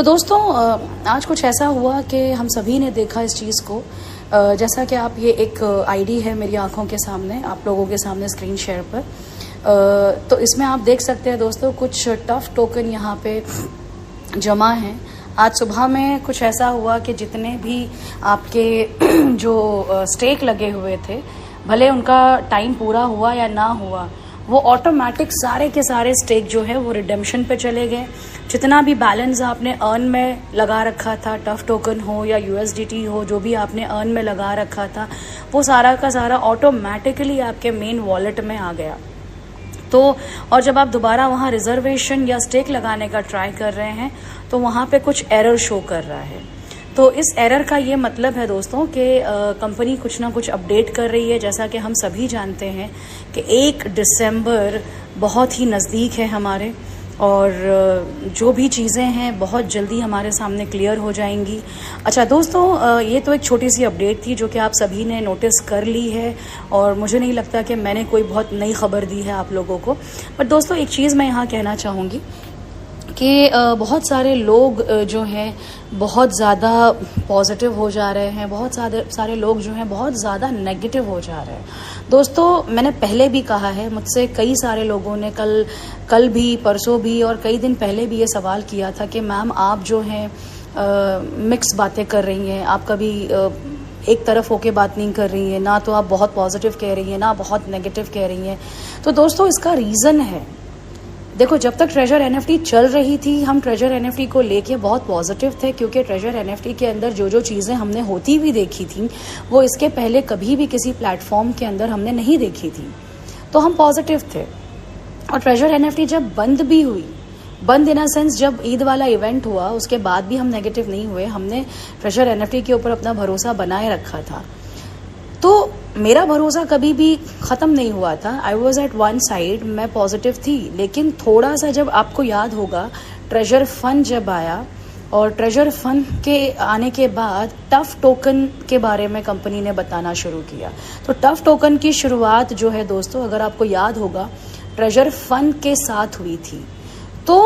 तो दोस्तों आज कुछ ऐसा हुआ कि हम सभी ने देखा इस चीज़ को। जैसा कि आप ये एक आईडी है मेरी आंखों के सामने, आप लोगों के सामने स्क्रीन शेयर पर, तो इसमें आप देख सकते हैं दोस्तों कुछ टफ टोकन यहाँ पे जमा हैं। आज सुबह में कुछ ऐसा हुआ कि जितने भी आपके जो स्टेक लगे हुए थे, भले उनका टाइम पूरा हुआ या ना हुआ, वो ऑटोमेटिक सारे के सारे स्टेक जो है वो रिडेम्पशन पे चले गए। जितना भी बैलेंस आपने अर्न में लगा रखा था, टफ टोकन हो या यूएसडीटी हो, जो भी आपने अर्न में लगा रखा था, वो सारा का सारा ऑटोमेटिकली आपके मेन वॉलेट में आ गया। तो और जब आप दोबारा वहाँ रिजर्वेशन या स्टेक लगाने का ट्राई कर रहे हैं तो वहाँ पे कुछ एरर शो कर रहा है। तो इस एरर का ये मतलब है दोस्तों कि कंपनी कुछ ना कुछ अपडेट कर रही है। जैसा कि हम सभी जानते हैं कि 1 दिसंबर बहुत ही नज़दीक है हमारे, और जो भी चीज़ें हैं बहुत जल्दी हमारे सामने क्लियर हो जाएंगी। अच्छा दोस्तों, ये तो एक छोटी सी अपडेट थी जो कि आप सभी ने नोटिस कर ली है, और मुझे नहीं लगता कि मैंने कोई बहुत नई खबर दी है आप लोगों को। बट दोस्तों एक चीज़ मैं यहाँ कहना चाहूँगी कि बहुत सारे लोग जो हैं बहुत ज़्यादा पॉजिटिव हो जा रहे हैं, बहुत सारे लोग जो हैं बहुत ज़्यादा नेगेटिव हो जा रहे हैं। दोस्तों मैंने पहले भी कहा है, मुझसे कई सारे लोगों ने कल भी, परसों भी और कई दिन पहले भी ये सवाल किया था कि मैम आप जो हैं मिक्स बातें कर रही हैं, आप कभी एक तरफ होके बात नहीं कर रही हैं, ना तो आप बहुत पॉजिटिव कह रही हैं ना बहुत नेगेटिव कह रही हैं। तो दोस्तों इसका रीज़न है, देखो जब तक ट्रेजर एनएफटी चल रही थी हम ट्रेजर एनएफटी को लेके बहुत पॉजिटिव थे, क्योंकि ट्रेजर एनएफटी के अंदर जो चीज़ें हमने होती हुई देखी थी वो इसके पहले कभी भी किसी प्लेटफॉर्म के अंदर हमने नहीं देखी थी। तो हम पॉजिटिव थे। और ट्रेजर एनएफटी जब बंद भी हुई, बंद इन अ सेंस जब ईद वाला इवेंट हुआ उसके बाद भी हम नेगेटिव नहीं हुए, हमने ट्रेजर एनएफटी के ऊपर अपना भरोसा बनाए रखा था। तो मेरा भरोसा कभी भी ख़त्म नहीं हुआ था। I was at one side, मैं पॉजिटिव थी, लेकिन थोड़ा सा जब आपको याद होगा ट्रेजर फंड जब आया, और ट्रेजर फंड के आने के बाद टफ टोकन के बारे में कंपनी ने बताना शुरू किया। तो टफ टोकन की शुरुआत जो है दोस्तों, अगर आपको याद होगा, ट्रेजर फंड के साथ हुई थी। तो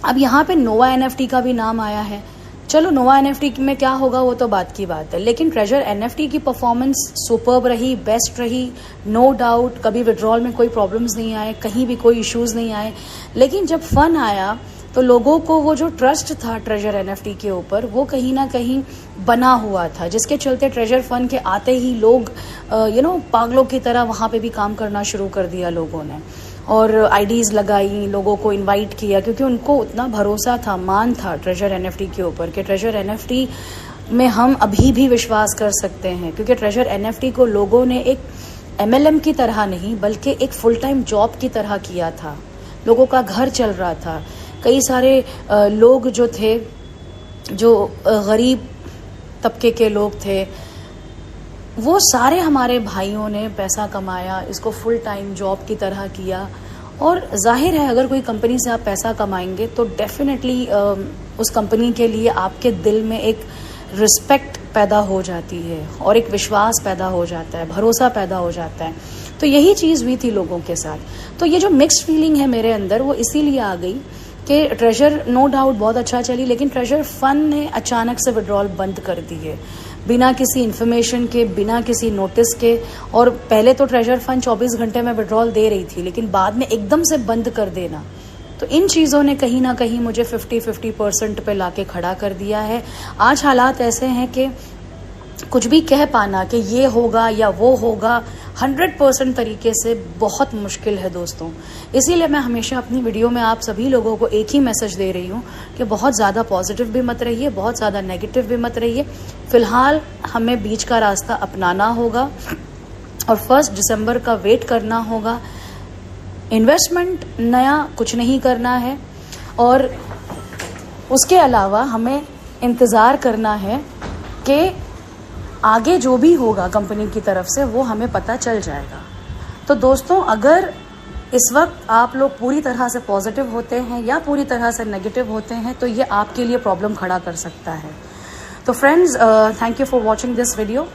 अब यहाँ पे नोवा एनएफटी का भी नाम आया है। चलो नोवा एनएफटी में क्या होगा वो तो बात की बात है, लेकिन ट्रेजर एनएफटी की परफॉर्मेंस सुपर्ब रही, बेस्ट रही, नो डाउट। कभी विड्रॉल में कोई प्रॉब्लम्स नहीं आए, कहीं भी कोई इश्यूज नहीं आए। लेकिन जब फंड आया तो लोगों को वो जो ट्रस्ट था ट्रेजर एनएफटी के ऊपर, वो कहीं ना कहीं बना हुआ था, जिसके चलते ट्रेजर फंड के आते ही लोग पागलों की तरह वहाँ पे भी काम करना शुरू कर दिया लोगों ने, और आईडीज़ लगाई, लोगों को इनवाइट किया, क्योंकि उनको उतना भरोसा था, मान था ट्रेजर एनएफटी के ऊपर कि ट्रेजर एनएफटी में हम अभी भी विश्वास कर सकते हैं। क्योंकि ट्रेजर एनएफटी को लोगों ने एक एमएलएम की तरह नहीं बल्कि एक फुल टाइम जॉब की तरह किया था। लोगों का घर चल रहा था। कई सारे लोग जो थे, जो गरीब तबके के लोग थे, वो सारे हमारे भाइयों ने पैसा कमाया, इसको फुल टाइम जॉब की तरह किया। और जाहिर है अगर कोई कंपनी से आप पैसा कमाएंगे तो डेफिनेटली उस कंपनी के लिए आपके दिल में एक रिस्पेक्ट पैदा हो जाती है और एक विश्वास पैदा हो जाता है, भरोसा पैदा हो जाता है। तो यही चीज़ हुई थी लोगों के साथ। तो ये जो मिक्स्ड फीलिंग है मेरे अंदर वो इसीलिए आ गई कि ट्रेजर नो डाउट बहुत अच्छा चली, लेकिन ट्रेजर फंड ने अचानक से विड्रॉल बंद कर दी है, बिना किसी इन्फॉर्मेशन के, बिना किसी नोटिस के। और पहले तो ट्रेजर फंड 24 घंटे में विड्रॉल दे रही थी, लेकिन बाद में एकदम से बंद कर देना, तो इन चीज़ों ने कहीं ना कहीं मुझे 50% पे लाके खड़ा कर दिया है। आज हालात ऐसे हैं कि कुछ भी कह पाना कि ये होगा या वो होगा 100% तरीके से बहुत मुश्किल है दोस्तों। इसीलिए मैं हमेशा अपनी वीडियो में आप सभी लोगों को एक ही मैसेज दे रही हूँ कि बहुत ज़्यादा पॉजिटिव भी मत रहिए, बहुत ज़्यादा नेगेटिव भी मत रहिए। फ़िलहाल हमें बीच का रास्ता अपनाना होगा और 1 दिसंबर का वेट करना होगा। इन्वेस्टमेंट नया कुछ नहीं करना है, और उसके अलावा हमें इंतज़ार करना है कि आगे जो भी होगा कंपनी की तरफ से वो हमें पता चल जाएगा। तो दोस्तों अगर इस वक्त आप लोग पूरी तरह से पॉजिटिव होते हैं या पूरी तरह से नेगेटिव होते हैं तो ये आपके लिए प्रॉब्लम खड़ा कर सकता है। तो friends, thank you for watching this video.